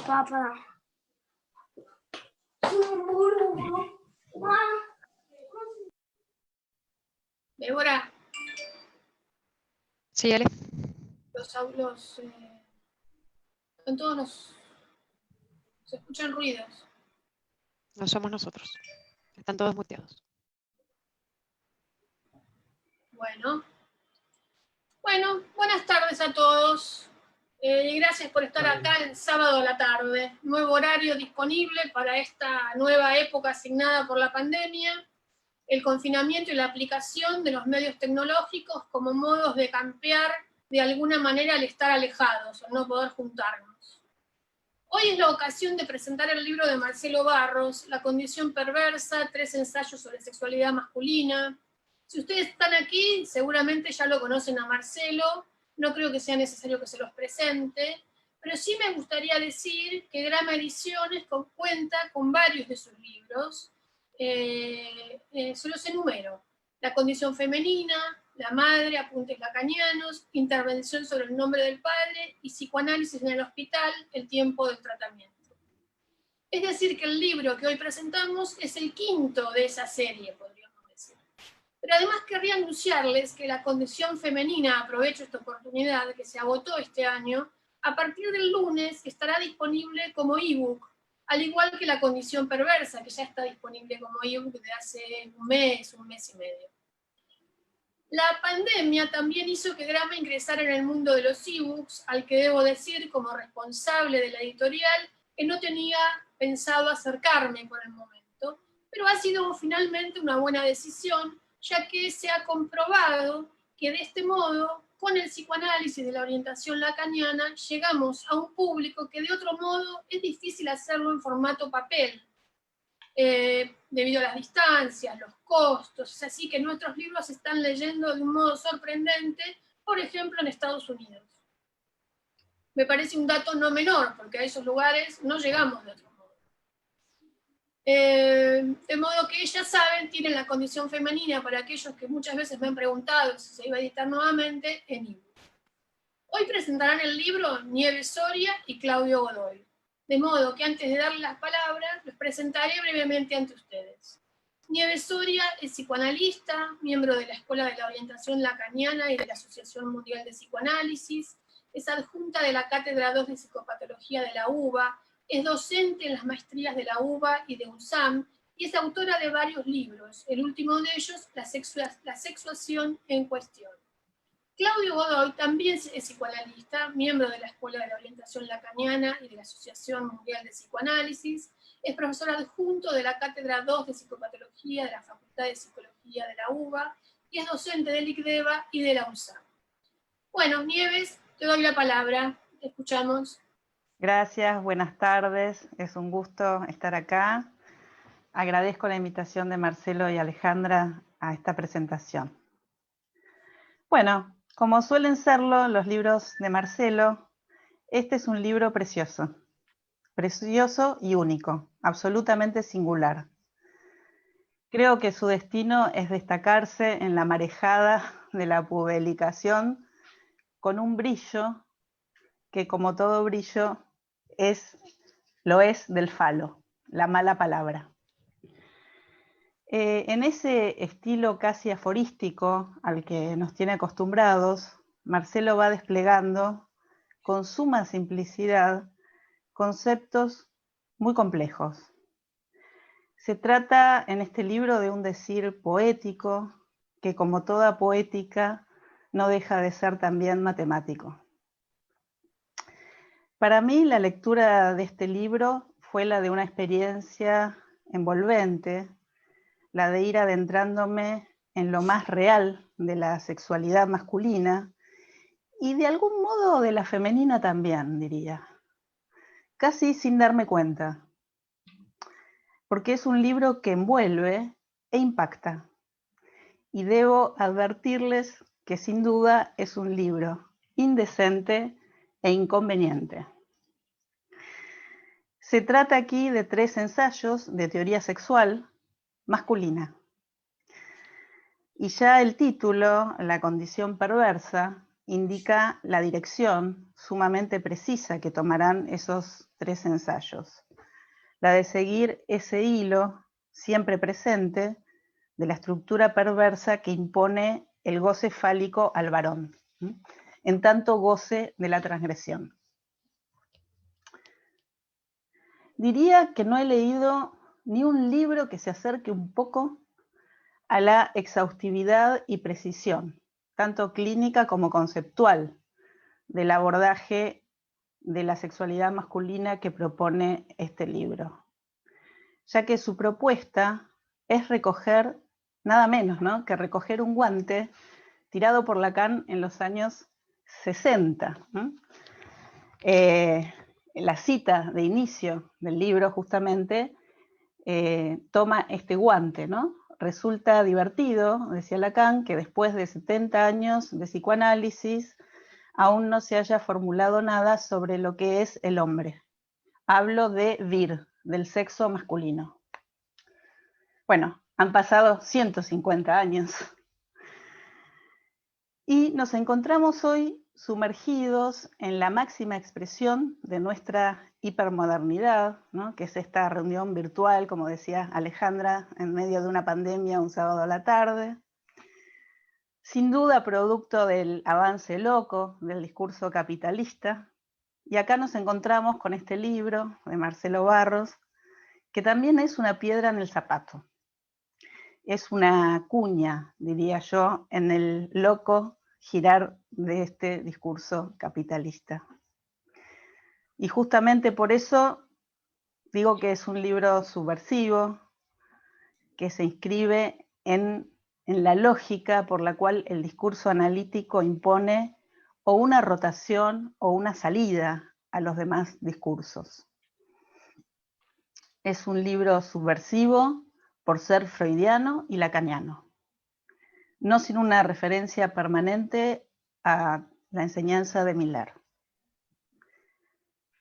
Papá. Débora. Sí, Ale. En todos se escuchan ruidos. No somos nosotros. Están todos muteados. Bueno, buenas tardes a todos. Gracias por estar acá el sábado a la tarde. Nuevo horario disponible para esta nueva época asignada por la pandemia, el confinamiento y la aplicación de los medios tecnológicos como modos de campear de alguna manera al estar alejados, al no poder juntarnos. Hoy es la ocasión de presentar el libro de Marcelo Barros, La condición perversa, 3 ensayos sobre sexualidad masculina. Si ustedes están aquí, seguramente ya lo conocen a Marcelo, no creo que sea necesario que se los presente, pero sí me gustaría decir que Grama Ediciones cuenta con varios de sus libros. Se los enumero: La condición femenina, La madre, apuntes lacanianos, Intervención sobre el nombre del padre y Psicoanálisis en el hospital, el tiempo del tratamiento. Es decir, que el libro que hoy presentamos es el quinto de esa serie, podríamos decir. Pero además querría anunciarles que La condición femenina, aprovecho esta oportunidad que se agotó este año, a partir del lunes estará disponible como ebook, al igual que La condición perversa, que ya está disponible como ebook desde hace un mes y medio. La pandemia también hizo que Grama ingresara en el mundo de los ebooks, al que debo decir, como responsable de la editorial, que no tenía pensado acercarme por el momento, pero ha sido finalmente una buena decisión, ya que se ha comprobado que de este modo, con el psicoanálisis de la orientación lacaniana, llegamos a un público que de otro modo es difícil hacerlo en formato papel, debido a las distancias, los costos. Es así que nuestros libros se están leyendo de un modo sorprendente, por ejemplo, en Estados Unidos. Me parece un dato no menor, porque a esos lugares no llegamos de otro modo. De modo que ya saben, tienen La condición femenina, para aquellos que muchas veces me han preguntado si se iba a editar nuevamente, en ebook. Hoy presentarán el libro Nieves Soria y Claudio Godoy. De modo que antes de darles las palabras, los presentaré brevemente ante ustedes. Nieves Soria es psicoanalista, miembro de la Escuela de la Orientación Lacaniana y de la Asociación Mundial de Psicoanálisis, es adjunta de la Cátedra 2 de Psicopatología de la UBA, es docente en las maestrías de la UBA y de UNSAM, y es autora de varios libros, el último de ellos, La sexuación en cuestión. Claudio Godoy también es psicoanalista, miembro de la Escuela de la Orientación Lacaniana y de la Asociación Mundial de Psicoanálisis, es profesor adjunto de la Cátedra 2 de Psicopatología de la Facultad de Psicología de la UBA y es docente del ICDEVA y de la UNSAM. Bueno, Nieves, te doy la palabra, te escuchamos. Gracias, buenas tardes, es un gusto estar acá. Agradezco la invitación de Marcelo y Alejandra a esta presentación. Bueno, como suelen serlo los libros de Marcelo, este es un libro precioso y único, absolutamente singular. Creo que su destino es destacarse en la marejada de la publicación con un brillo que, como todo brillo, lo es del falo, la mala palabra. En ese estilo casi aforístico al que nos tiene acostumbrados, Marcelo va desplegando con suma simplicidad conceptos muy complejos. Se trata en este libro de un decir poético que, como toda poética, no deja de ser también matemático. Para mí, la lectura de este libro fue la de una experiencia envolvente, la de ir adentrándome en lo más real de la sexualidad masculina y de algún modo de la femenina también, diría, casi sin darme cuenta, porque es un libro que envuelve e impacta. Y debo advertirles que sin duda es un libro indecente e inconveniente. Se trata aquí de 3 ensayos de teoría sexual masculina. Y ya el título, La condición perversa, indica la dirección sumamente precisa que tomarán esos 3 ensayos. La de seguir ese hilo siempre presente de la estructura perversa que impone el goce fálico al varón, en tanto goce de la transgresión. Diría que no he leído ni un libro que se acerque un poco a la exhaustividad y precisión, tanto clínica como conceptual, del abordaje de la sexualidad masculina que propone este libro, ya que su propuesta es recoger, nada menos, ¿no?, que recoger un guante tirado por Lacan en los años 60. La cita de inicio del libro justamente toma este guante, ¿no? Resulta divertido, decía Lacan, que después de 70 años de psicoanálisis aún no se haya formulado nada sobre lo que es el hombre. Hablo de vir, del sexo masculino. Bueno, han pasado 150 años. Y nos encontramos hoy sumergidos en la máxima expresión de nuestra hipermodernidad, ¿no?, que es esta reunión virtual, como decía Alejandra, en medio de una pandemia un sábado a la tarde. Sin duda producto del avance loco del discurso capitalista. Y acá nos encontramos con este libro de Marcelo Barros, que también es una piedra en el zapato. Es una cuña, diría yo, en el loco girar de este discurso capitalista. Y justamente por eso digo que es un libro subversivo, que se inscribe en la lógica por la cual el discurso analítico impone o una rotación o una salida a los demás discursos. Es un libro subversivo por ser freudiano y lacaniano, no sin una referencia permanente a la enseñanza de Miller.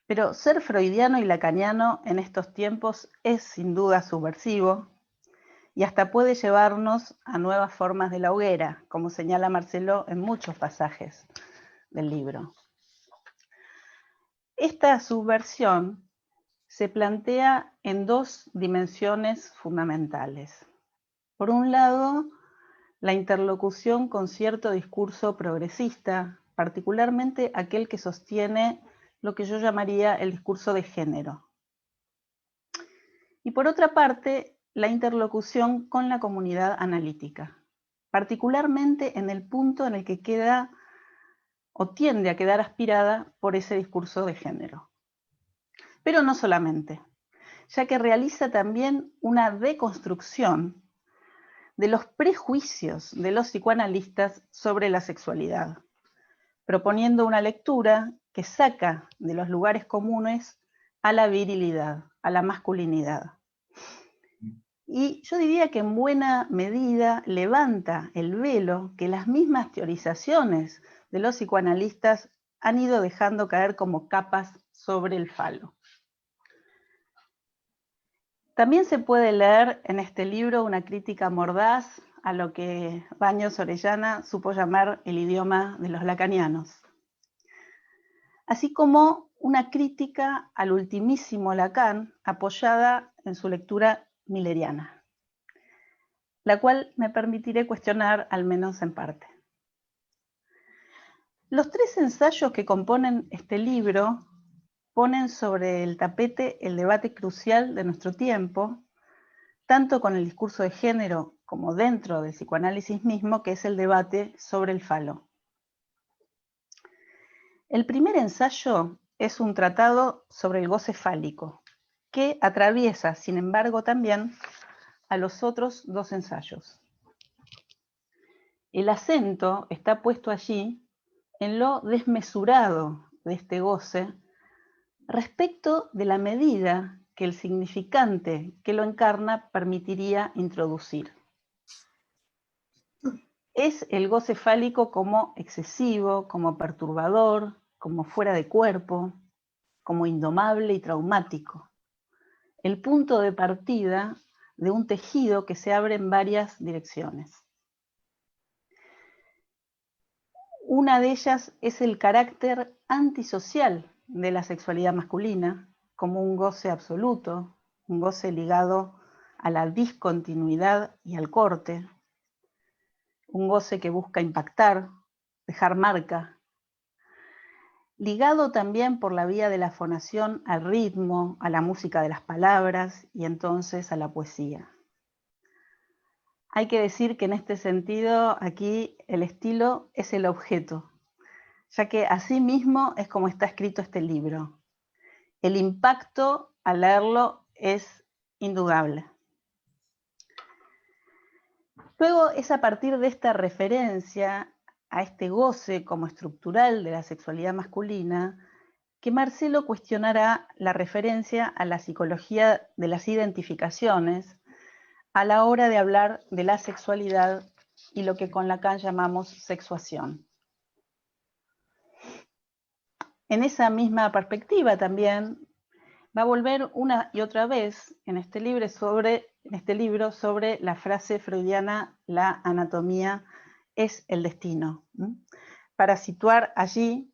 Pero ser freudiano y lacaniano en estos tiempos es sin duda subversivo y hasta puede llevarnos a nuevas formas de la hoguera, como señala Marcelo en muchos pasajes del libro. Esta subversión se plantea en 2 dimensiones fundamentales. Por un lado, la interlocución con cierto discurso progresista, particularmente aquel que sostiene lo que yo llamaría el discurso de género. Y por otra parte, la interlocución con la comunidad analítica, particularmente en el punto en el que queda o tiende a quedar aspirada por ese discurso de género. Pero no solamente, ya que realiza también una deconstrucción de los prejuicios de los psicoanalistas sobre la sexualidad, proponiendo una lectura que saca de los lugares comunes a la virilidad, a la masculinidad. Y yo diría que en buena medida levanta el velo que las mismas teorizaciones de los psicoanalistas han ido dejando caer como capas sobre el falo. También se puede leer en este libro una crítica mordaz a lo que Baños Orellana supo llamar el idioma de los lacanianos, así como una crítica al ultimísimo Lacan apoyada en su lectura milleriana, la cual me permitiré cuestionar al menos en parte. Los 3 ensayos que componen este libro ponen sobre el tapete el debate crucial de nuestro tiempo, tanto con el discurso de género como dentro del psicoanálisis mismo, que es el debate sobre el falo. El primer ensayo es un tratado sobre el goce fálico, que atraviesa, sin embargo, también a los otros 2 ensayos. El acento está puesto allí en lo desmesurado de este goce respecto de la medida que el significante que lo encarna permitiría introducir. Es el goce fálico como excesivo, como perturbador, como fuera de cuerpo, como indomable y traumático. El punto de partida de un tejido que se abre en varias direcciones. Una de ellas es el carácter antisocial de la sexualidad masculina, como un goce absoluto, un goce ligado a la discontinuidad y al corte, un goce que busca impactar, dejar marca, ligado también por la vía de la fonación al ritmo, a la música de las palabras y entonces a la poesía. Hay que decir que en este sentido aquí el estilo es el objeto, ya que así mismo es como está escrito este libro. El impacto al leerlo es indudable. Luego es a partir de esta referencia a este goce como estructural de la sexualidad masculina que Marcelo cuestionará la referencia a la psicología de las identificaciones a la hora de hablar de la sexualidad y lo que con Lacan llamamos sexuación. En esa misma perspectiva también va a volver una y otra vez en este libro sobre la frase freudiana, la anatomía es el destino, para situar allí,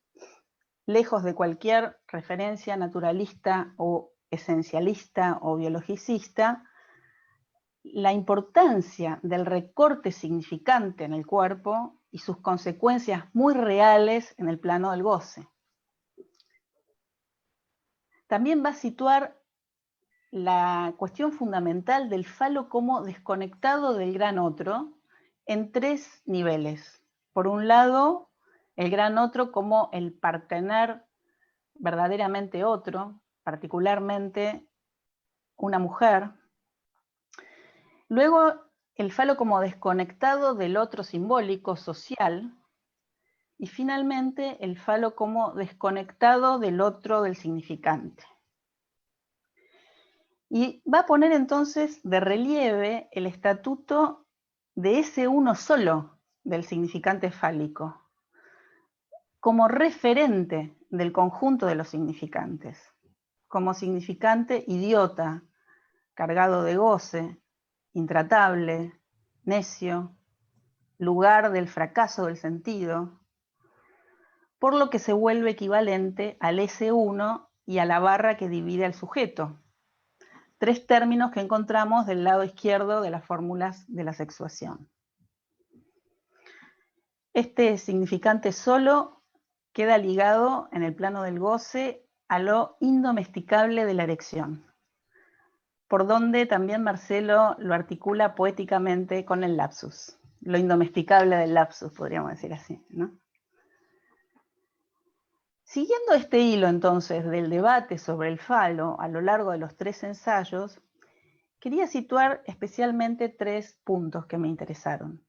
lejos de cualquier referencia naturalista o esencialista o biologicista, la importancia del recorte significante en el cuerpo y sus consecuencias muy reales en el plano del goce. También va a situar la cuestión fundamental del falo como desconectado del gran otro en 3 niveles. Por un lado, el gran otro como el partener verdaderamente otro, particularmente una mujer. Luego, el falo como desconectado del otro simbólico, social. Y finalmente, el falo como desconectado del otro, del significante. Y va a poner entonces de relieve el estatuto de ese uno solo del significante fálico, como referente del conjunto de los significantes, como significante idiota, cargado de goce, intratable, necio, lugar del fracaso del sentido, por lo que se vuelve equivalente al S1 y a la barra que divide al sujeto. 3 términos que encontramos del lado izquierdo de las fórmulas de la sexuación. Este significante solo queda ligado en el plano del goce a lo indomesticable de la erección, por donde también Marcelo lo articula poéticamente con el lapsus, lo indomesticable del lapsus, podríamos decir así, ¿no? Siguiendo este hilo entonces del debate sobre el falo a lo largo de los 3 ensayos, quería situar especialmente 3 puntos que me interesaron.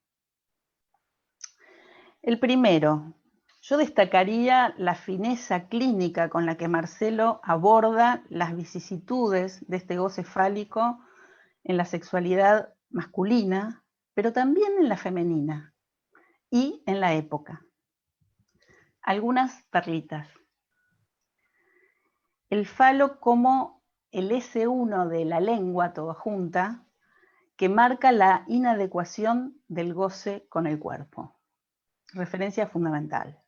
El primero, yo destacaría la fineza clínica con la que Marcelo aborda las vicisitudes de este goce fálico en la sexualidad masculina, pero también en la femenina y en la época. Algunas perlitas. El falo como el S1 de la lengua toda junta, que marca la inadecuación del goce con el cuerpo. Referencia fundamental,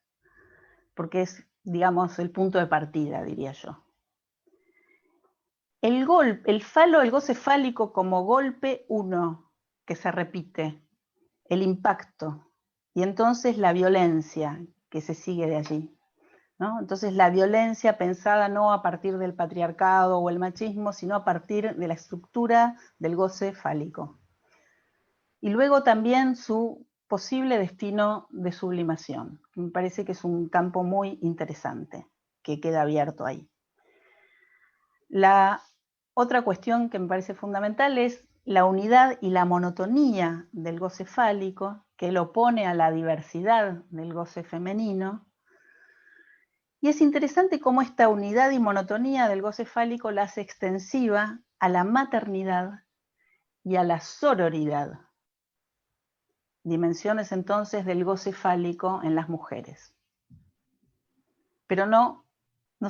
porque es, digamos, el punto de partida, diría yo. El goce fálico como golpe 1, que se repite, el impacto, y entonces la violencia que se sigue de allí, ¿no? Entonces la violencia pensada no a partir del patriarcado o el machismo, sino a partir de la estructura del goce fálico. Y luego también su posible destino de sublimación, que me parece que es un campo muy interesante, que queda abierto ahí. La otra cuestión que me parece fundamental es la unidad y la monotonía del goce fálico, que lo opone a la diversidad del goce femenino. Y es interesante cómo esta unidad y monotonía del goce fálico la hace extensiva a la maternidad y a la sororidad. Dimensiones entonces del goce fálico en las mujeres. Pero no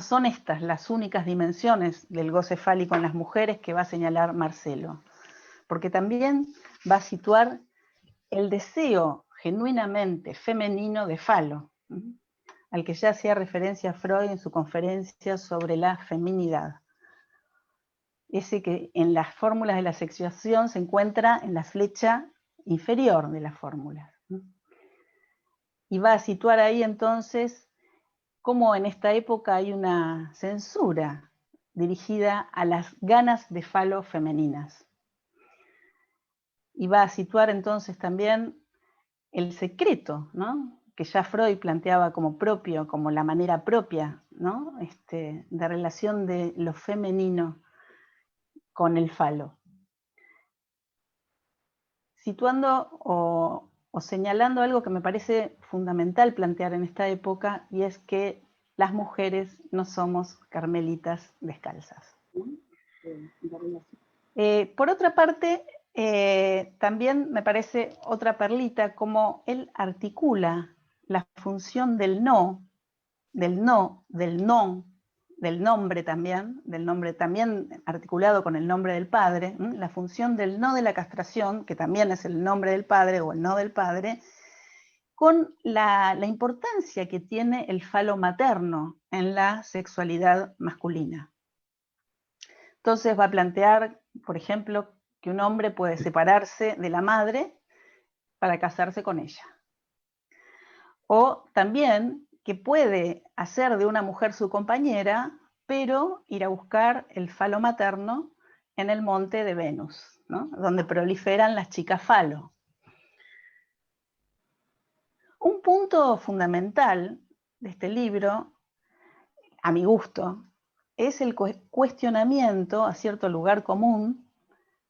son estas las únicas dimensiones del goce fálico en las mujeres que va a señalar Marcelo, porque también va a situar el deseo genuinamente femenino de falo, al que ya hacía referencia Freud en su conferencia sobre la feminidad. ese que en las fórmulas de la sexuación se encuentra en la flecha inferior de las fórmulas. Y va a situar ahí entonces cómo en esta época hay una censura dirigida a las ganas de falo femeninas. Y va a situar entonces también el secreto, ¿no?, que ya Freud planteaba como propio, como la manera propia, ¿no?, de relación de lo femenino con el falo. Situando o señalando algo que me parece fundamental plantear en esta época, y es que las mujeres no somos carmelitas descalzas. Por otra parte, también me parece otra perlita como él articula la función del no, del no, del non, del nombre también articulado con el nombre del padre, la función del no de la castración, que también es el nombre del padre o el no del padre, con la importancia que tiene el falo materno en la sexualidad masculina. Entonces va a plantear, por ejemplo, que un hombre puede separarse de la madre para casarse con ella. O también que puede hacer de una mujer su compañera, pero ir a buscar el falo materno en el monte de Venus, ¿no?, donde proliferan las chicas falo. Un punto fundamental de este libro, a mi gusto, es el cuestionamiento a cierto lugar común,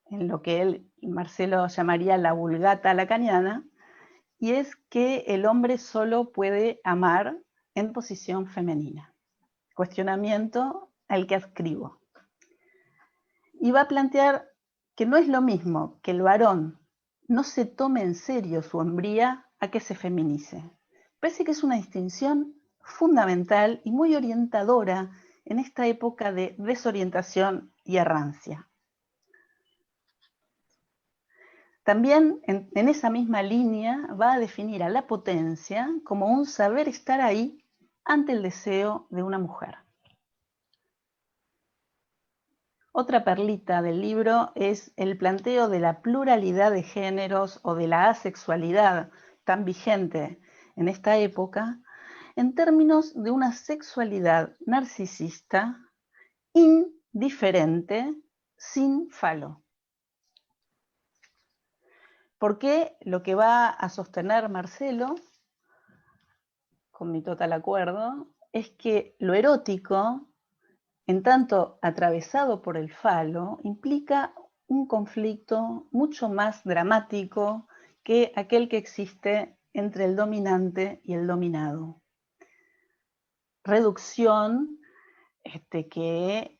en lo que él y Marcelo llamaría la vulgata lacaniana, y es que el hombre solo puede amar en posición femenina. Cuestionamiento al que adscribo. Y va a plantear que no es lo mismo que el varón no se tome en serio su hombría a que se feminice. Parece que es una distinción fundamental y muy orientadora en esta época de desorientación y errancia. También en esa misma línea va a definir a la potencia como un saber estar ahí ante el deseo de una mujer. Otra perlita del libro es el planteo de la pluralidad de géneros o de la asexualidad tan vigente en esta época en términos de una sexualidad narcisista, indiferente, sin falo. Porque lo que va a sostener Marcelo, con mi total acuerdo, es que lo erótico, en tanto atravesado por el falo, implica un conflicto mucho más dramático que aquel que existe entre el dominante y el dominado. Reducción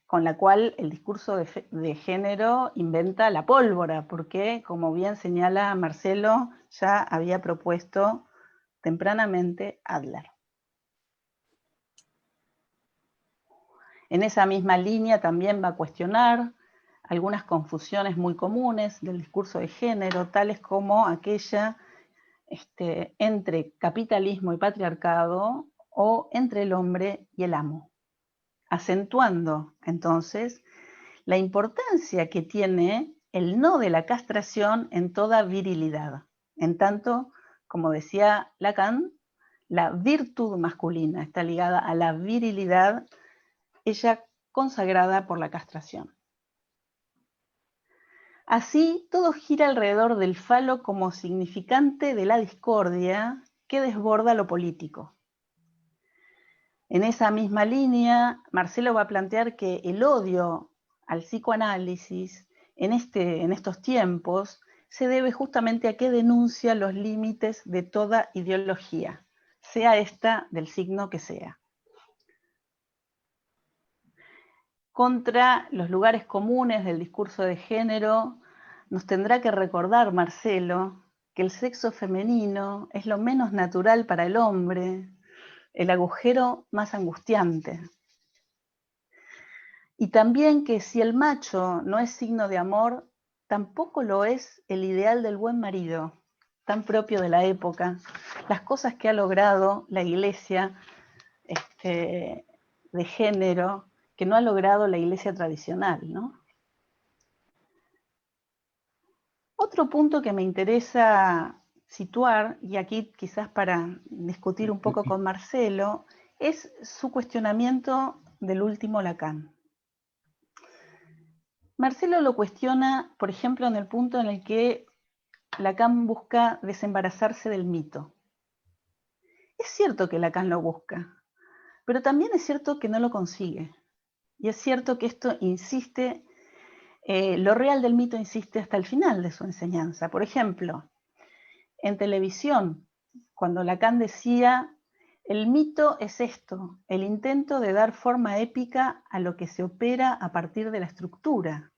con la cual el discurso de género inventa la pólvora, porque, como bien señala Marcelo, ya había propuesto tempranamente Adler. En esa misma línea también va a cuestionar algunas confusiones muy comunes del discurso de género, tales como aquella entre capitalismo y patriarcado o entre el hombre y el amo, acentuando entonces la importancia que tiene el no de la castración en toda virilidad, en tanto, como decía Lacan, la virtud masculina está ligada a la virilidad, ella consagrada por la castración. Así, todo gira alrededor del falo como significante de la discordia que desborda lo político. En esa misma línea, Marcelo va a plantear que el odio al psicoanálisis en estos tiempos se debe justamente a que denuncia los límites de toda ideología, sea esta del signo que sea. Contra los lugares comunes del discurso de género, nos tendrá que recordar Marcelo que el sexo femenino es lo menos natural para el hombre, el agujero más angustiante. Y también que si el macho no es signo de amor, tampoco lo es el ideal del buen marido, tan propio de la época, las cosas que ha logrado la Iglesia de género, que no ha logrado la Iglesia tradicional, ¿no? Otro punto que me interesa situar, y aquí quizás para discutir un poco con Marcelo, es su cuestionamiento del último Lacan. Marcelo lo cuestiona, por ejemplo, en el punto en el que Lacan busca desembarazarse del mito. Es cierto que Lacan lo busca, pero también es cierto que no lo consigue. Y es cierto que esto insiste, lo real del mito insiste hasta el final de su enseñanza. Por ejemplo, en televisión, cuando Lacan decía, el mito es esto, el intento de dar forma épica a lo que se opera a partir de la estructura.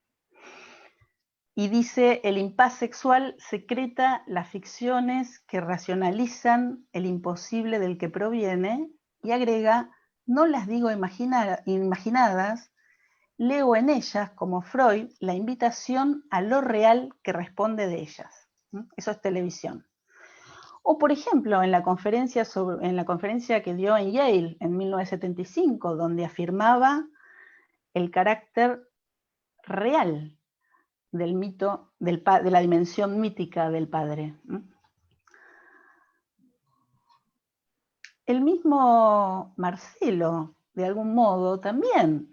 Y dice, el impas sexual secreta las ficciones que racionalizan el imposible del que proviene, y agrega, no las digo imaginadas, leo en ellas, como Freud, la invitación a lo real que responde de ellas. Eso es televisión. O, por ejemplo, en la conferencia que dio en Yale en 1975, donde afirmaba el carácter real del mito, de la dimensión mítica del padre. El mismo Marcelo, de algún modo, también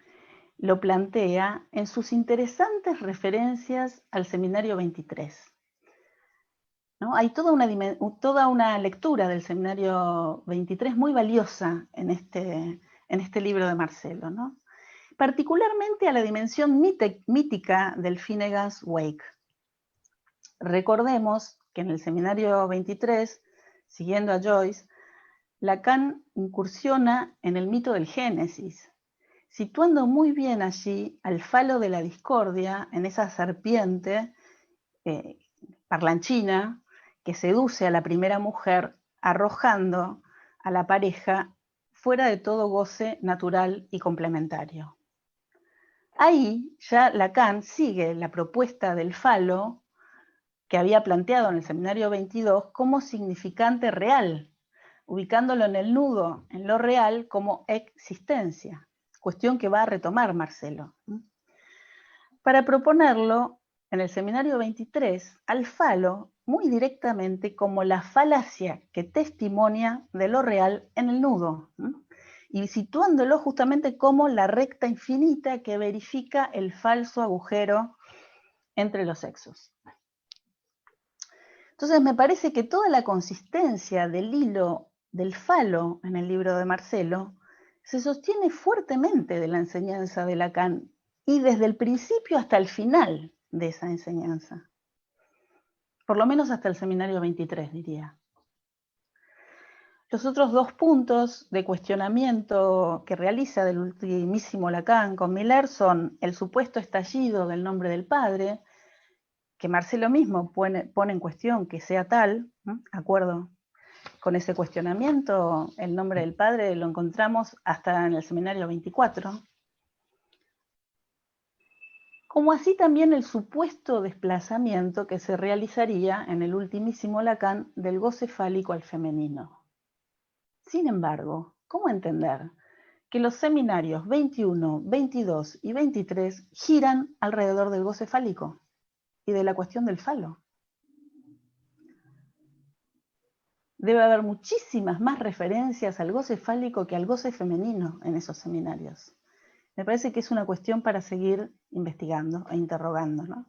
lo plantea en sus interesantes referencias al Seminario 23. ¿No? Hay toda una lectura del Seminario 23 muy valiosa en este libro de Marcelo, ¿no? Particularmente a la dimensión mítica del Finnegan's Wake. Recordemos que en el Seminario 23, siguiendo a Joyce, Lacan incursiona en el mito del Génesis, situando muy bien allí al falo de la discordia, en esa serpiente parlanchina que seduce a la primera mujer, arrojando a la pareja fuera de todo goce natural y complementario. Ahí ya Lacan sigue la propuesta del falo que había planteado en el Seminario 22 como significante real, ubicándolo en el nudo, en lo real, como existencia, cuestión que va a retomar Marcelo. Para proponerlo, en el Seminario 23, al falo muy directamente como la falacia que testimonia de lo real en el nudo, y situándolo justamente como la recta infinita que verifica el falso agujero entre los sexos. Entonces me parece que toda la consistencia del hilo del falo en el libro de Marcelo se sostiene fuertemente de la enseñanza de Lacan y desde el principio hasta el final de esa enseñanza. Por lo menos hasta el Seminario 23, diría. Los otros dos puntos de cuestionamiento que realiza del ultimísimo Lacan con Miller son el supuesto estallido del nombre del padre, que Marcelo mismo pone en cuestión que sea tal, acuerdo con ese cuestionamiento, el nombre del padre lo encontramos hasta en el Seminario 24, como así también el supuesto desplazamiento que se realizaría en el ultimísimo Lacan del goce fálico al femenino. Sin embargo, ¿cómo entender que los seminarios 21, 22 y 23 giran alrededor del goce fálico y de la cuestión del falo? Debe haber muchísimas más referencias al goce fálico que al goce femenino en esos seminarios. Me parece que es una cuestión para seguir investigando e interrogando, ¿no?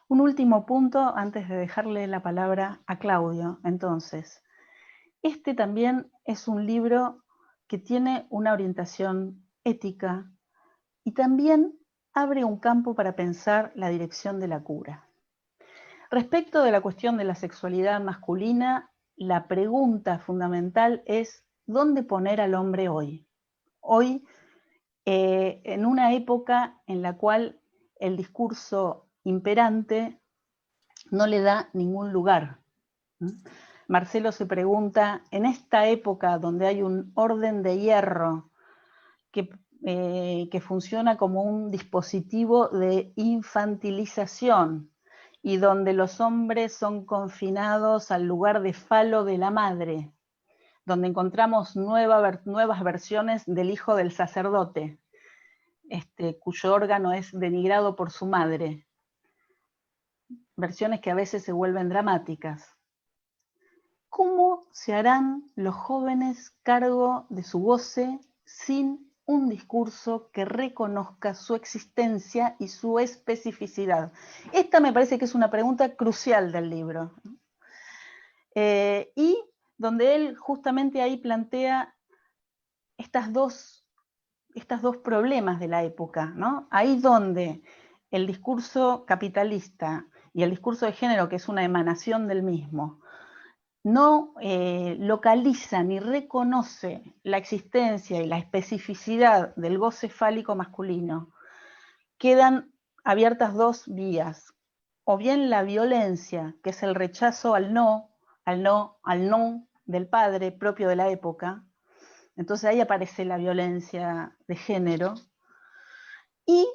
Un último punto antes de dejarle la palabra a Claudio. Entonces, este también es un libro que tiene una orientación ética y también abre un campo para pensar la dirección de la cura. Respecto de la cuestión de la sexualidad masculina, la pregunta fundamental es ¿dónde poner al hombre hoy? Hoy, en una época en la cual el discurso imperante no le da ningún lugar. Marcelo se pregunta, en esta época donde hay un orden de hierro que funciona como un dispositivo de infantilización y donde los hombres son confinados al lugar de falo de la madre, donde encontramos nuevas versiones del hijo del sacerdote, cuyo órgano es denigrado por su madre, versiones que a veces se vuelven dramáticas. ¿Cómo se harán los jóvenes cargo de su goce sin un discurso que reconozca su existencia y su especificidad? Esta me parece que es una pregunta crucial del libro. Y donde él justamente ahí plantea estos dos problemas de la época, ¿no? Ahí donde el discurso capitalista y el discurso de género, que es una emanación del mismo, no localiza ni reconoce la existencia y la especificidad del goce fálico masculino, quedan abiertas dos vías, o bien la violencia, que es el rechazo al no del padre propio de la época, entonces ahí aparece la violencia de género, y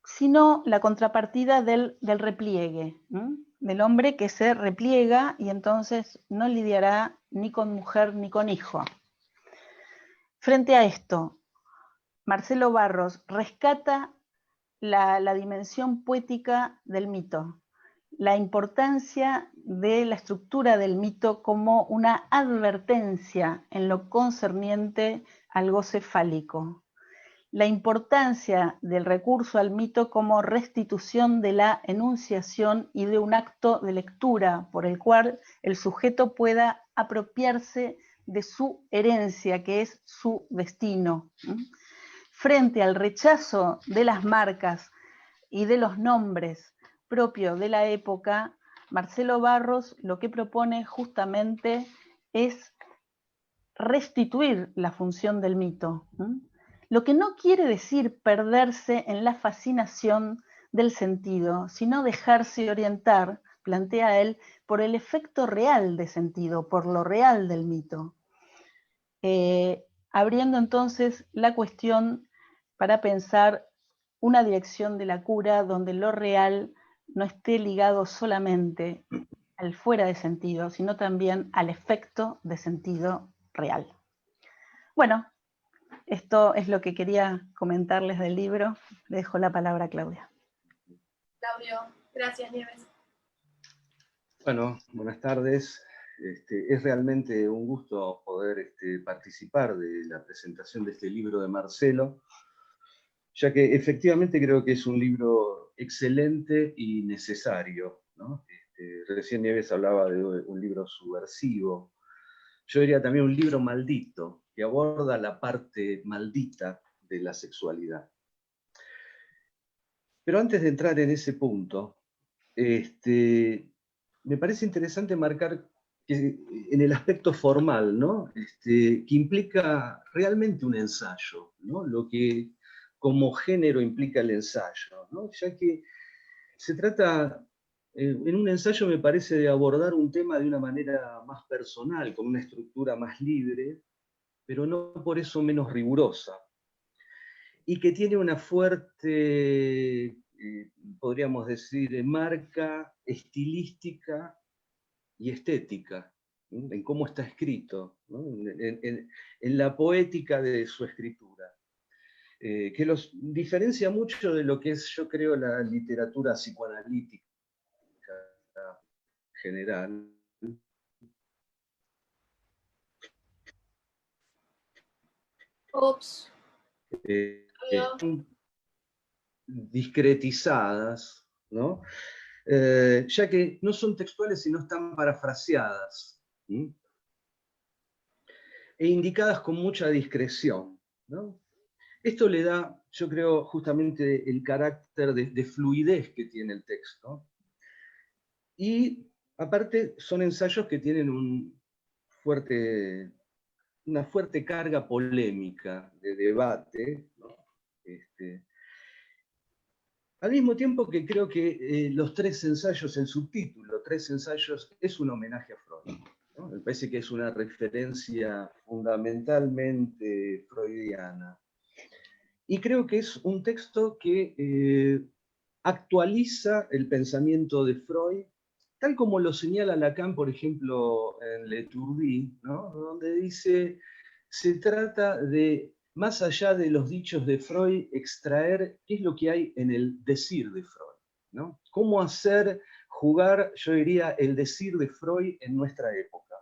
sino la contrapartida del repliegue, ¿no? Del hombre que se repliega y entonces no lidiará ni con mujer ni con hijo. Frente a esto, Marcelo Barros rescata la dimensión poética del mito, la importancia de la estructura del mito como una advertencia en lo concerniente al goce fálico, la importancia del recurso al mito como restitución de la enunciación y de un acto de lectura por el cual el sujeto pueda apropiarse de su herencia, que es su destino. Frente al rechazo de las marcas y de los nombres propios de la época, Marcelo Barros lo que propone justamente es restituir la función del mito. Lo que no quiere decir perderse en la fascinación del sentido, sino dejarse orientar, plantea él, por el efecto real de sentido, por lo real del mito. Abriendo entonces la cuestión para pensar una dirección de la cura donde lo real no esté ligado solamente al fuera de sentido, sino también al efecto de sentido real. Bueno, esto es lo que quería comentarles del libro. Le dejo la palabra a Claudia. Claudio, gracias, Nieves. Bueno, buenas tardes. Es realmente un gusto poder participar de la presentación de este libro de Marcelo, ya que efectivamente creo que es un libro excelente y necesario, ¿no? Recién Nieves hablaba de un libro subversivo. Yo diría también un libro maldito, que aborda la parte maldita de la sexualidad. Pero antes de entrar en ese punto, me parece interesante marcar que en el aspecto formal, ¿no? Que implica realmente un ensayo, ¿no? Lo que como género implica el ensayo, ¿no? Ya que se trata, en un ensayo me parece, de abordar un tema de una manera más personal, con una estructura más libre, pero no por eso menos rigurosa, y que tiene una fuerte, podríamos decir, marca estilística y estética, ¿no? En cómo está escrito, ¿no? En la poética de su escritura, que los diferencia mucho de lo que es, yo creo, la literatura psicoanalítica general. Ups. Discretizadas, ¿no? Ya que no son textuales sino están parafraseadas, ¿sí? E indicadas con mucha discreción, ¿no? Esto le da, yo creo, justamente el carácter de fluidez que tiene el texto. Y aparte son ensayos que tienen una fuerte carga polémica, de debate, ¿no? Al mismo tiempo que creo que los tres ensayos, el subtítulo, tres ensayos, es un homenaje a Freud, ¿no? Me parece que es una referencia fundamentalmente freudiana. Y creo que es un texto que actualiza el pensamiento de Freud, tal como lo señala Lacan, por ejemplo, en L'Étourdi, ¿no? Donde dice, se trata de, más allá de los dichos de Freud, extraer qué es lo que hay en el decir de Freud, ¿no? Cómo hacer jugar, yo diría, el decir de Freud en nuestra época.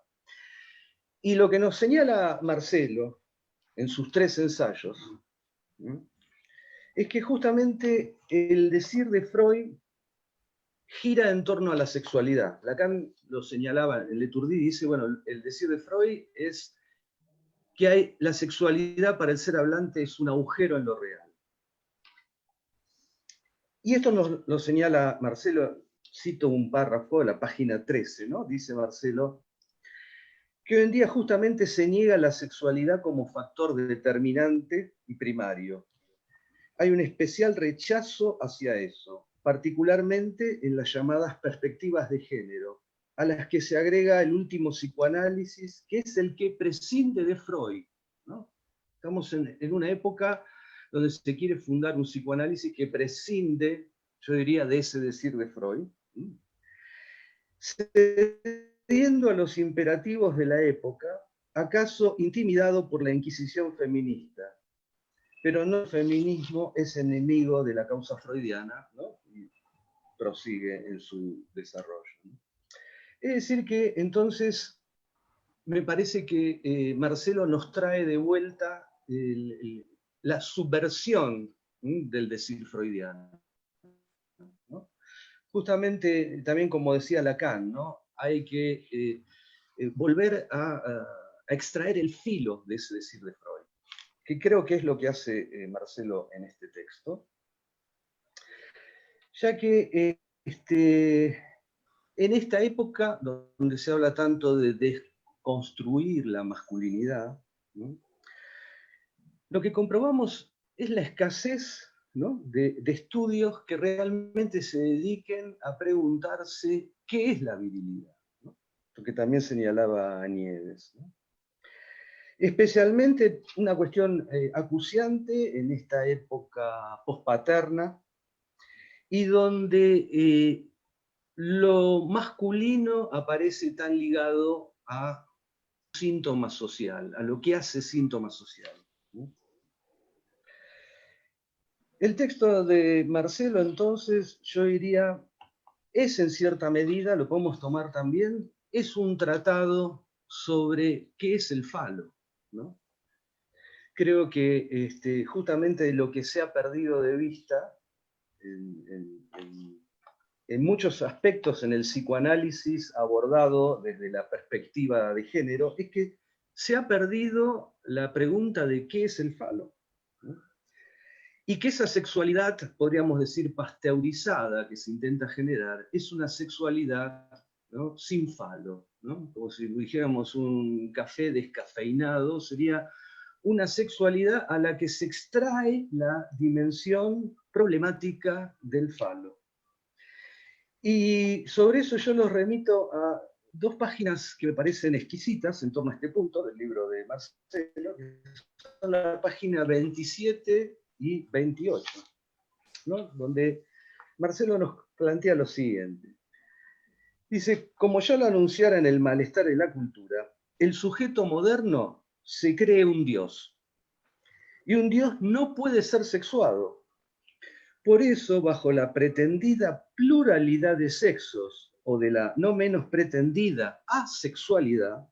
Y lo que nos señala Marcelo en sus 3 ensayos, ¿no?, es que justamente el decir de Freud gira en torno a la sexualidad. Lacan lo señalaba en Leturdi, dice, bueno, el decir de Freud es que la sexualidad para el ser hablante es un agujero en lo real. Y esto nos lo señala Marcelo, cito un párrafo de la página 13, ¿no? Dice Marcelo, que hoy en día justamente se niega la sexualidad como factor determinante y primario. Hay un especial rechazo hacia eso, particularmente en las llamadas perspectivas de género, a las que se agrega el último psicoanálisis, que es el que prescinde de Freud, ¿no? Estamos en una época donde se quiere fundar un psicoanálisis que prescinde, yo diría, de ese decir de Freud, cediendo a los imperativos de la época, acaso intimidado por la Inquisición feminista. Pero no, el feminismo es enemigo de la causa freudiana, ¿no? Y prosigue en su desarrollo, ¿no? Es decir que, entonces, me parece que Marcelo nos trae de vuelta la subversión del decir freudiano, ¿no? Justamente, también como decía Lacan, ¿no?, hay que volver a extraer el filo de ese decir de Freud, que creo que es lo que hace Marcelo en este texto, ya que en esta época donde se habla tanto de desconstruir la masculinidad, ¿no?, lo que comprobamos es la escasez, ¿no?, de estudios que realmente se dediquen a preguntarse qué es la virilidad, ¿no?, lo que también señalaba Nieves, ¿no? Especialmente una cuestión acuciante en esta época pospaterna, y donde lo masculino aparece tan ligado a síntoma social, a lo que hace síntoma social, ¿no? El texto de Marcelo, entonces, yo diría, es en cierta medida, lo podemos tomar también, es un tratado sobre qué es el falo, ¿no? Creo que justamente lo que se ha perdido de vista en muchos aspectos en el psicoanálisis abordado desde la perspectiva de género, es que se ha perdido la pregunta de qué es el falo, ¿no? Y que esa sexualidad, podríamos decir, pasteurizada que se intenta generar, es una sexualidad, ¿no?, sin falo, ¿no? Como si dijéramos un café descafeinado, sería una sexualidad a la que se extrae la dimensión problemática del falo. Y sobre eso yo los remito a 2 páginas que me parecen exquisitas en torno a este punto del libro de Marcelo, que son la página 27 y 28, ¿no?, donde Marcelo nos plantea lo siguiente. Dice, como ya lo anunciara en El malestar de la cultura, el sujeto moderno se cree un dios. Y un dios no puede ser sexuado. Por eso, bajo la pretendida pluralidad de sexos, o de la no menos pretendida asexualidad,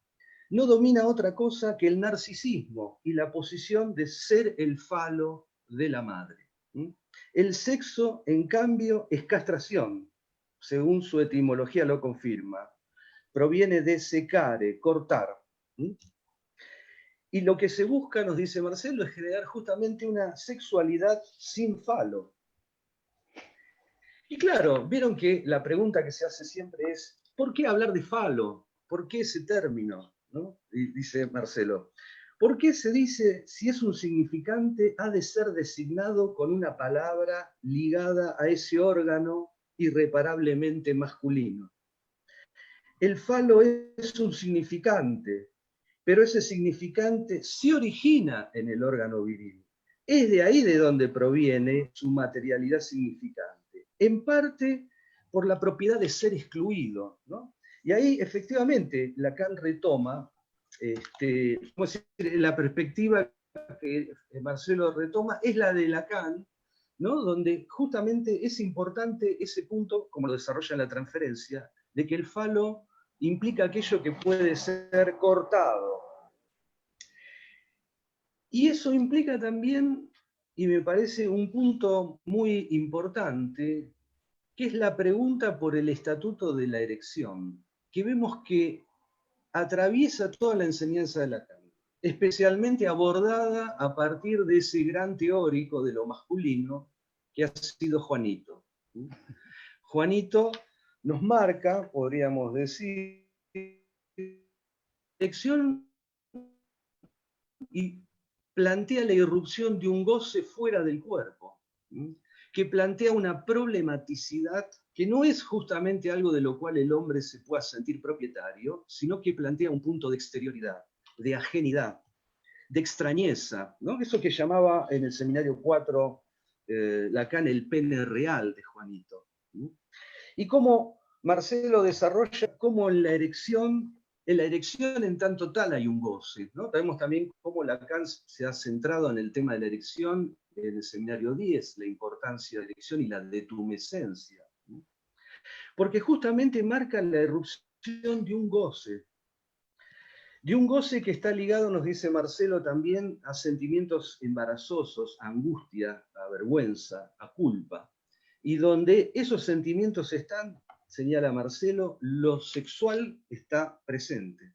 no domina otra cosa que el narcisismo y la posición de ser el falo de la madre. El sexo, en cambio, es castración, según su etimología lo confirma. Proviene de secare, cortar. Y lo que se busca, nos dice Marcelo, es generar justamente una sexualidad sin falo. Y claro, vieron que la pregunta que se hace siempre es, ¿por qué hablar de falo? ¿Por qué ese término?, ¿no? Y dice Marcelo, ¿por qué se dice, si es un significante, ha de ser designado con una palabra ligada a ese órgano irreparablemente masculino? El falo es un significante, pero ese significante se origina en el órgano viril. Es de ahí de donde proviene su materialidad significante, en parte por la propiedad de ser excluido, ¿no? Y ahí, efectivamente, Lacan retoma, la perspectiva que Marcelo retoma es la de Lacan, ¿no? Donde justamente es importante ese punto, como lo desarrolla en la transferencia, de que el falo implica aquello que puede ser cortado. Y eso implica también, y me parece un punto muy importante, que es la pregunta por el estatuto de la erección, que vemos que atraviesa toda la enseñanza de Lacan, especialmente abordada a partir de ese gran teórico de lo masculino que ha sido Juanito. Juanito nos marca, podríamos decir, erección y plantea la irrupción de un goce fuera del cuerpo, que plantea una problematicidad que no es justamente algo de lo cual el hombre se pueda sentir propietario, sino que plantea un punto de exterioridad, de ajenidad, de extrañeza, ¿no? Eso que llamaba en el seminario 4 Lacan el pene real de Juanito. Y cómo Marcelo desarrolla cómo en la erección en tanto tal hay un goce, ¿no? Sabemos también cómo Lacan se ha centrado en el tema de la erección en el seminario 10, la importancia de la erección y la detumescencia, ¿no? Porque justamente marca la irrupción de un goce que está ligado, nos dice Marcelo, también a sentimientos embarazosos, a angustia, a vergüenza, a culpa, y donde esos sentimientos están, señala Marcelo, lo sexual está presente.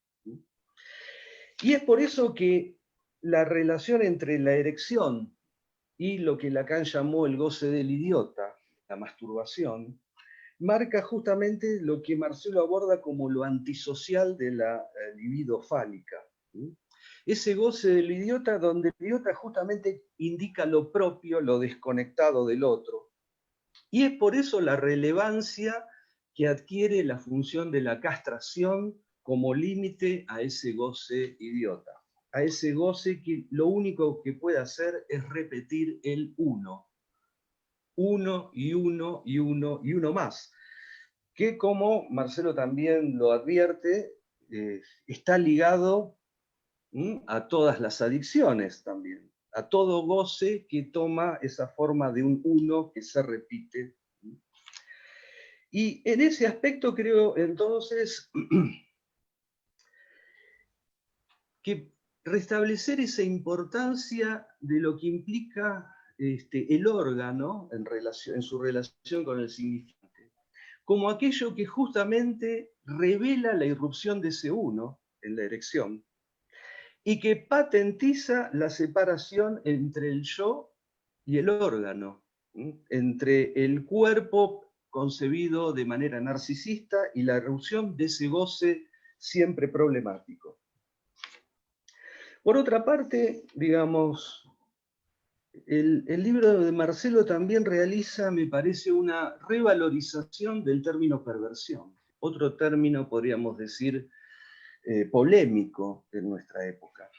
Y es por eso que la relación entre la erección y lo que Lacan llamó el goce del idiota, la masturbación, marca justamente lo que Marcelo aborda como lo antisocial de la libido fálica. Ese goce del idiota, donde el idiota justamente indica lo propio, lo desconectado del otro. Y es por eso la relevancia que adquiere la función de la castración como límite a ese goce idiota, a ese goce que lo único que puede hacer es repetir el uno. Uno y uno y uno y uno más, que como Marcelo también lo advierte, está ligado a todas las adicciones también, a todo goce que toma esa forma de un uno que se repite. Y en ese aspecto creo entonces que restablecer esa importancia de lo que implica el órgano en su relación con el significante, como aquello que justamente revela la irrupción de ese uno en la erección y que patentiza la separación entre el yo y el órgano, entre el cuerpo concebido de manera narcisista y la irrupción de ese goce siempre problemático. Por otra parte, digamos, el libro de Marcelo también realiza, me parece, una revalorización del término perversión. Otro término, podríamos decir, polémico en nuestra época.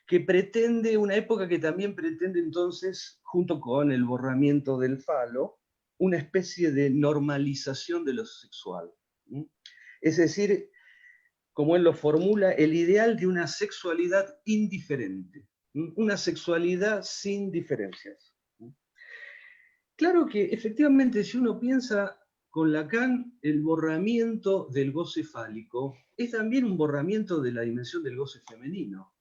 Que pretende, una época que también pretende entonces, junto con el borramiento del falo, una especie de normalización de lo sexual. Es decir, como él lo formula, el ideal de una sexualidad indiferente, una sexualidad sin diferencias. Claro que efectivamente si uno piensa con Lacan, el borramiento del goce fálico es también un borramiento de la dimensión del goce femenino,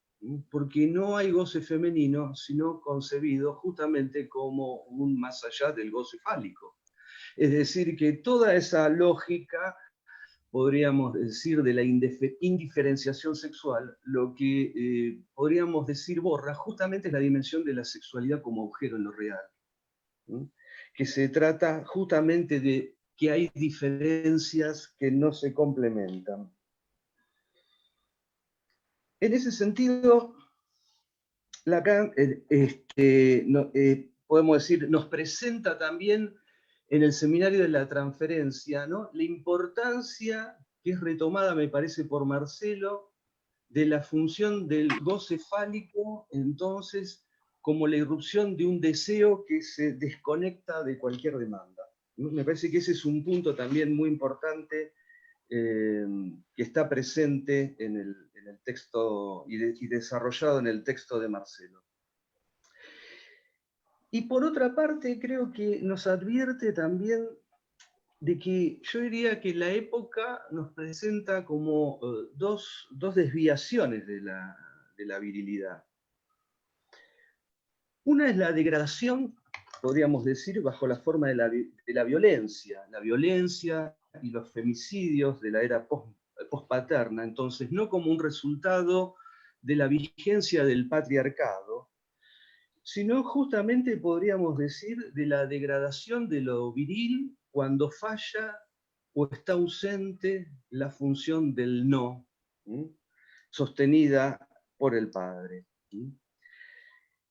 porque no hay goce femenino sino concebido justamente como un más allá del goce fálico. Es decir, que toda esa lógica, podríamos decir, de la indiferenciación sexual, lo que podríamos decir borra justamente es la dimensión de la sexualidad como agujero en lo real. Que se trata justamente de que hay diferencias que no se complementan. En ese sentido, Lacan, podemos decir, nos presenta también en el seminario de la transferencia, ¿no?, la importancia que es retomada, me parece, por Marcelo, de la función del goce fálico, entonces, como la irrupción de un deseo que se desconecta de cualquier demanda. Me parece que ese es un punto también muy importante que está presente en el texto y desarrollado en el texto de Marcelo. Y por otra parte, creo que nos advierte también de que yo diría que la época nos presenta como dos desviaciones de la virilidad. Una es la degradación, podríamos decir, bajo la forma de la violencia y los femicidios de la era postpaterna, entonces no como un resultado de la vigencia del patriarcado, sino justamente podríamos decir de la degradación de lo viril cuando falla o está ausente la función del no, sostenida por el padre.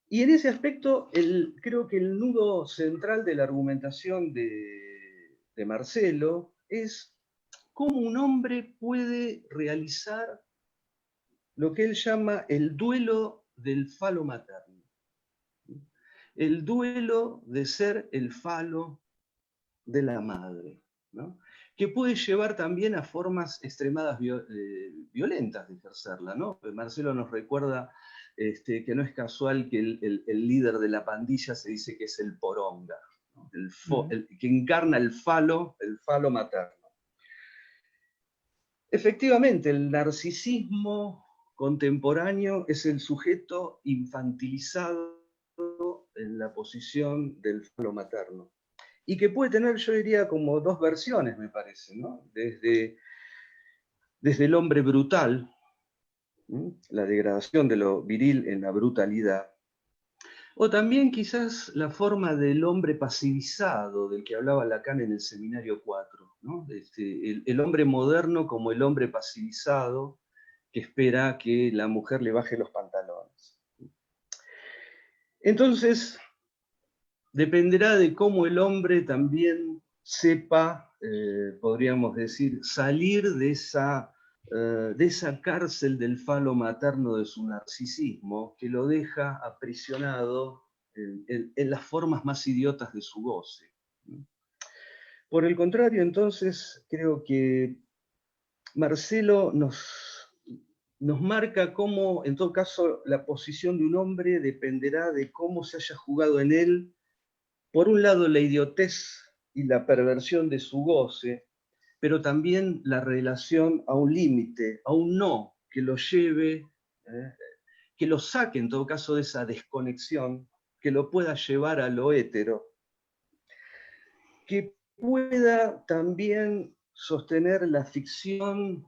Y en ese aspecto, creo que el nudo central de la argumentación de Marcelo es cómo un hombre puede realizar lo que él llama el duelo del falo materno. El duelo de ser el falo de la madre, ¿no? Que puede llevar también a formas extremadas violentas de ejercerla, ¿no? Marcelo nos recuerda que no es casual que el líder de la pandilla se dice que es el poronga, ¿no? Que encarna el falo materno. Efectivamente, el narcisismo contemporáneo es el sujeto infantilizado en la posición del falo materno. Y que puede tener, yo diría, como dos versiones, me parece, ¿no? Desde el hombre brutal, ¿sí? La degradación de lo viril en la brutalidad, o también quizás la forma del hombre pasivizado, del que hablaba Lacan en el Seminario 4, ¿no? El hombre moderno como el hombre pasivizado que espera que la mujer le baje los pantalones. Entonces, dependerá de cómo el hombre también sepa, podríamos decir, salir de esa cárcel del falo materno de su narcisismo, que lo deja aprisionado en las formas más idiotas de su goce. Por el contrario, entonces, creo que Marcelo nos marca cómo, en todo caso, la posición de un hombre dependerá de cómo se haya jugado en él, por un lado, la idiotez y la perversión de su goce, pero también la relación a un límite, a un no, que lo lleve, que lo saque en todo caso de esa desconexión, que lo pueda llevar a lo hétero, que pueda también sostener la ficción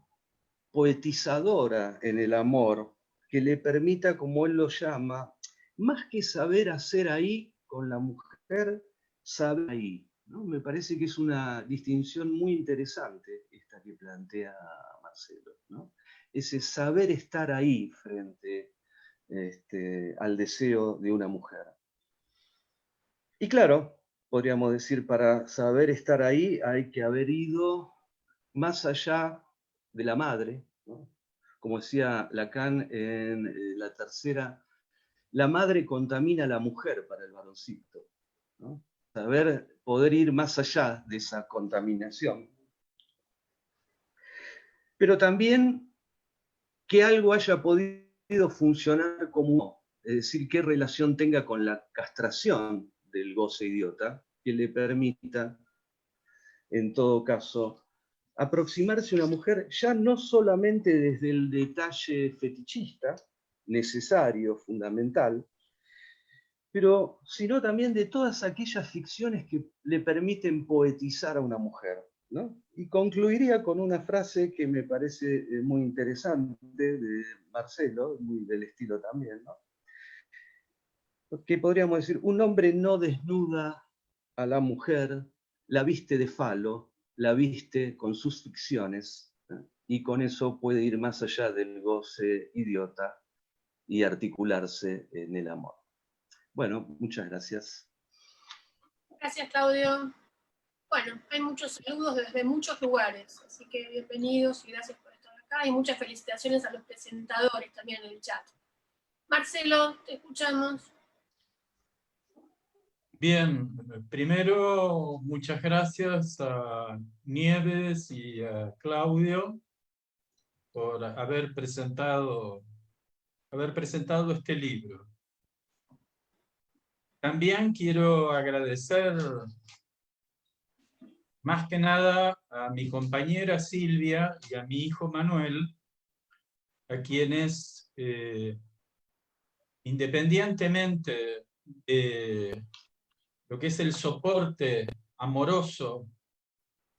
poetizadora en el amor, que le permita, como él lo llama, más que saber hacer ahí con la mujer, saber ahí, ¿no? Me parece que es una distinción muy interesante esta que plantea Marcelo, ¿no? Ese saber estar ahí frente al deseo de una mujer. Y claro, podríamos decir, para saber estar ahí hay que haber ido más allá de la madre, ¿no? Como decía Lacan en la tercera, la madre contamina a la mujer para el varoncito, ¿no? Poder ir más allá de esa contaminación. Pero también que algo haya podido funcionar como, es decir, qué relación tenga con la castración del goce idiota, que le permita, en todo caso, aproximarse a una mujer ya no solamente desde el detalle fetichista, necesario, fundamental, pero sino también de todas aquellas ficciones que le permiten poetizar a una mujer, ¿no? Y concluiría con una frase que me parece muy interesante de Marcelo, muy del estilo también, ¿no? Que podríamos decir, un hombre no desnuda a la mujer, la viste de falo, la viste con sus ficciones, ¿no? Y con eso puede ir más allá del goce idiota y articularse en el amor. Bueno, muchas gracias. Gracias, Claudio. Bueno, hay muchos saludos desde muchos lugares, así que bienvenidos y gracias por estar acá y muchas felicitaciones a los presentadores también en el chat. Marcelo, te escuchamos. Bien, primero muchas gracias a Nieves y a Claudio por haber presentado este libro. También quiero agradecer más que nada a mi compañera Silvia y a mi hijo Manuel, a quienes, independientemente de lo que es el soporte amoroso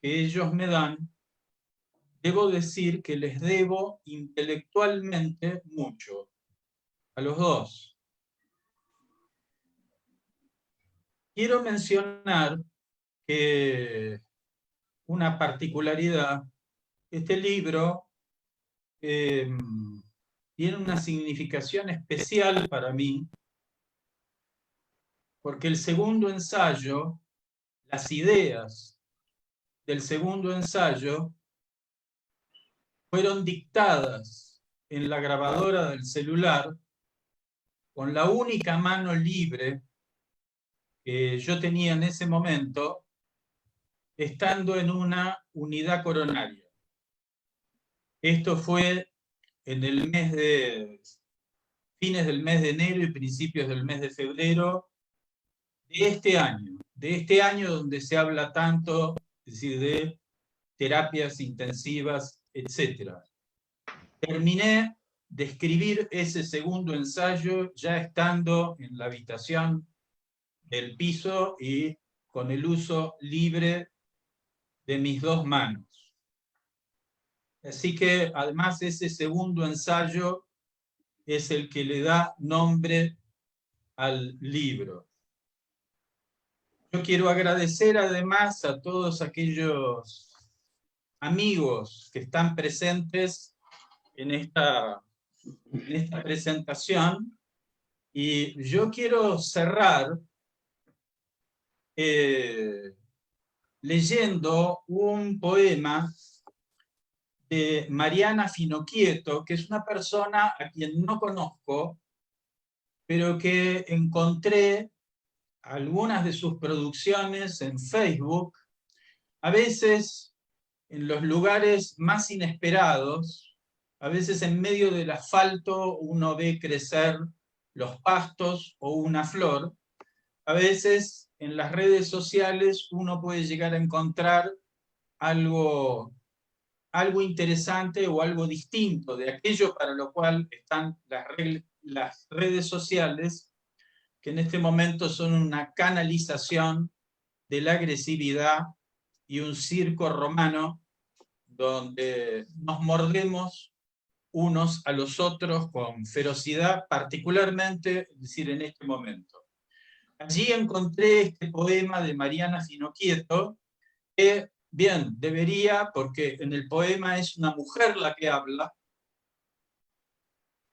que ellos me dan, debo decir que les debo intelectualmente mucho, a los dos. Quiero mencionar que una particularidad, este libro tiene una significación especial para mí, porque el segundo ensayo, las ideas del segundo ensayo, fueron dictadas en la grabadora del celular con la única mano libre que yo tenía en ese momento, estando en una unidad coronaria. Esto fue en el mes de fines del mes de enero y principios del mes de febrero de este año donde se habla tanto, es decir, de terapias intensivas, etc. Terminé de escribir ese segundo ensayo ya estando en la habitación del piso y con el uso libre de mis dos manos. Así que además ese segundo ensayo es el que le da nombre al libro. Yo quiero agradecer además a todos aquellos amigos que están presentes en esta presentación, y yo quiero cerrar leyendo un poema de Mariana Finocchieto, que es una persona a quien no conozco, pero que encontré algunas de sus producciones en Facebook, a veces en los lugares más inesperados, a veces en medio del asfalto uno ve crecer los pastos o una flor, a veces en las redes sociales uno puede llegar a encontrar algo interesante o algo distinto de aquello para lo cual están las redes sociales, que en este momento son una canalización de la agresividad y un circo romano donde nos mordemos unos a los otros con ferocidad, particularmente, es decir, en este momento. Allí encontré este poema de Mariana Finocchieto, que, bien, debería, porque en el poema es una mujer la que habla,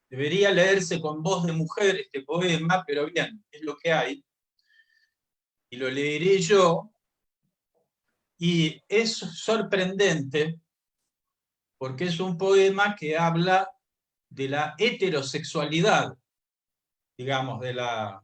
debería leerse con voz de mujer este poema, pero bien, es lo que hay. Y lo leeré yo, y es sorprendente porque es un poema que habla de la heterosexualidad, digamos, de la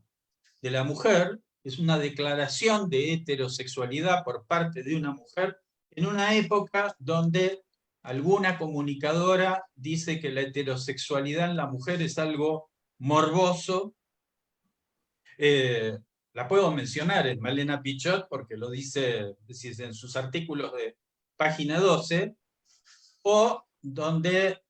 mujer. Es una declaración de heterosexualidad por parte de una mujer en una época donde alguna comunicadora dice que la heterosexualidad en la mujer es algo morboso. La puedo mencionar, es Malena Pichot, porque lo dice en sus artículos de página 12, o donde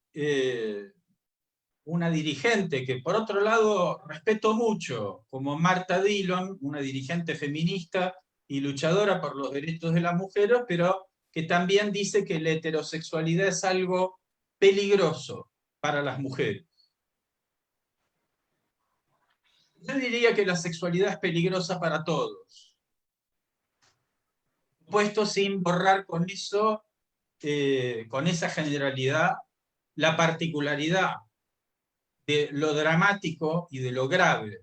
una dirigente que por otro lado respeto mucho, como Marta Dillon, una dirigente feminista y luchadora por los derechos de las mujeres, pero que también dice que la heterosexualidad es algo peligroso para las mujeres. Yo diría que la sexualidad es peligrosa para todos, puesto sin borrar con eso, con esa generalidad, la particularidad de lo dramático y de lo grave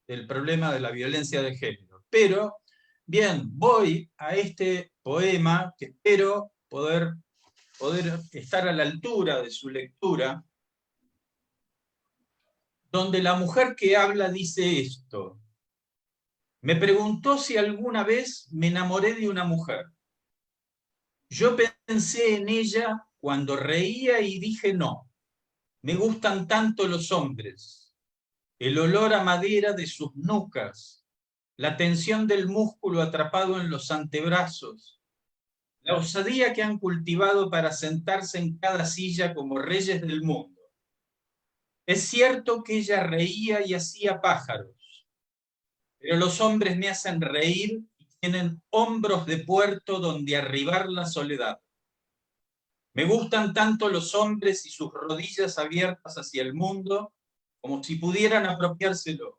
del problema de la violencia de género. Pero, bien, voy a este poema que espero poder estar a la altura de su lectura, donde la mujer que habla dice esto: me preguntó si alguna vez me enamoré de una mujer. Yo pensé en ella cuando reía y dije no. Me gustan tanto los hombres, el olor a madera de sus nucas, la tensión del músculo atrapado en los antebrazos, la osadía que han cultivado para sentarse en cada silla como reyes del mundo. Es cierto que ella reía y hacía pájaros, pero los hombres me hacen reír y tienen hombros de puerto donde arribar la soledad. Me gustan tanto los hombres y sus rodillas abiertas hacia el mundo, como si pudieran apropiárselo.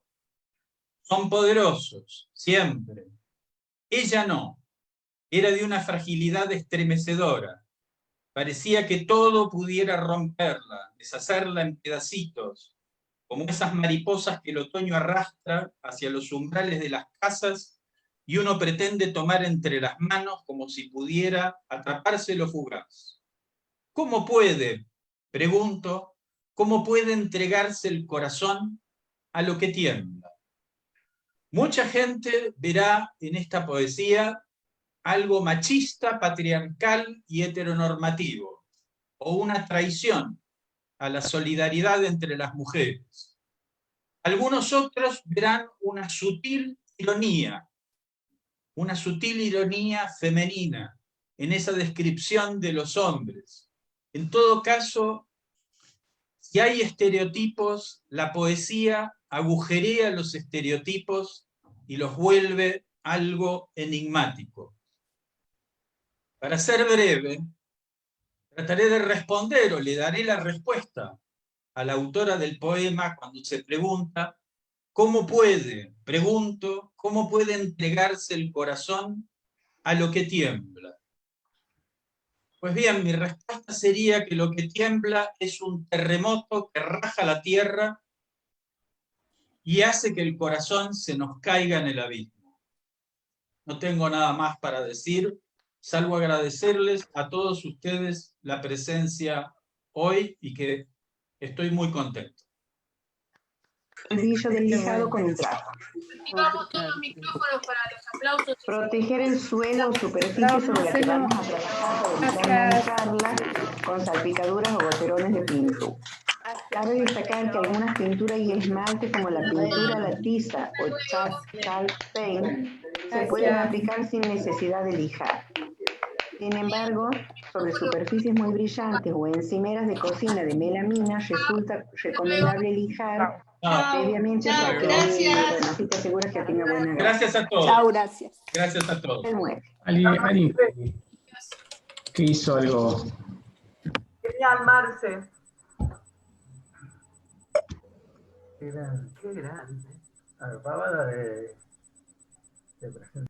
Son poderosos, siempre. Ella no. Era de una fragilidad estremecedora. Parecía que todo pudiera romperla, deshacerla en pedacitos, como esas mariposas que el otoño arrastra hacia los umbrales de las casas y uno pretende tomar entre las manos como si pudiera atrapárselo fugaz. ¿Cómo puede, pregunto, cómo puede entregarse el corazón a lo que tiembla? Mucha gente verá en esta poesía algo machista, patriarcal y heteronormativo, o una traición a la solidaridad entre las mujeres. Algunos otros verán una sutil ironía femenina en esa descripción de los hombres. En todo caso, si hay estereotipos, la poesía agujerea los estereotipos y los vuelve algo enigmático. Para ser breve, trataré de responder o le daré la respuesta a la autora del poema cuando se pregunta ¿cómo puede, pregunto, cómo puede entregarse el corazón a lo que tiembla? Pues bien, mi respuesta sería que lo que tiembla es un terremoto que raja la tierra y hace que el corazón se nos caiga en el abismo. No tengo nada más para decir, salvo agradecerles a todos ustedes la presencia hoy y que estoy muy contento. El brillo del lijado con un trazo. Activamos todos los micrófonos para los aplausos. Proteger el suelo o superficie sobre la que vamos a trabajar para evitar mancharla con salpicaduras o goterones de pintura. Cabe destacar que algunas pinturas y esmaltes como la pintura a la tiza o chalk paint se pueden aplicar sin necesidad de lijar. Sin embargo, sobre superficies muy brillantes o encimeras de cocina de melamina resulta recomendable lijar previamente para que así te aseguras que tenga buena gana. Gracias a todos. Chao, gracias. Gracias a todos. Ali, ¿qué hizo algo? Genial, Marce. Qué grande. A ver, Pavada de presentación.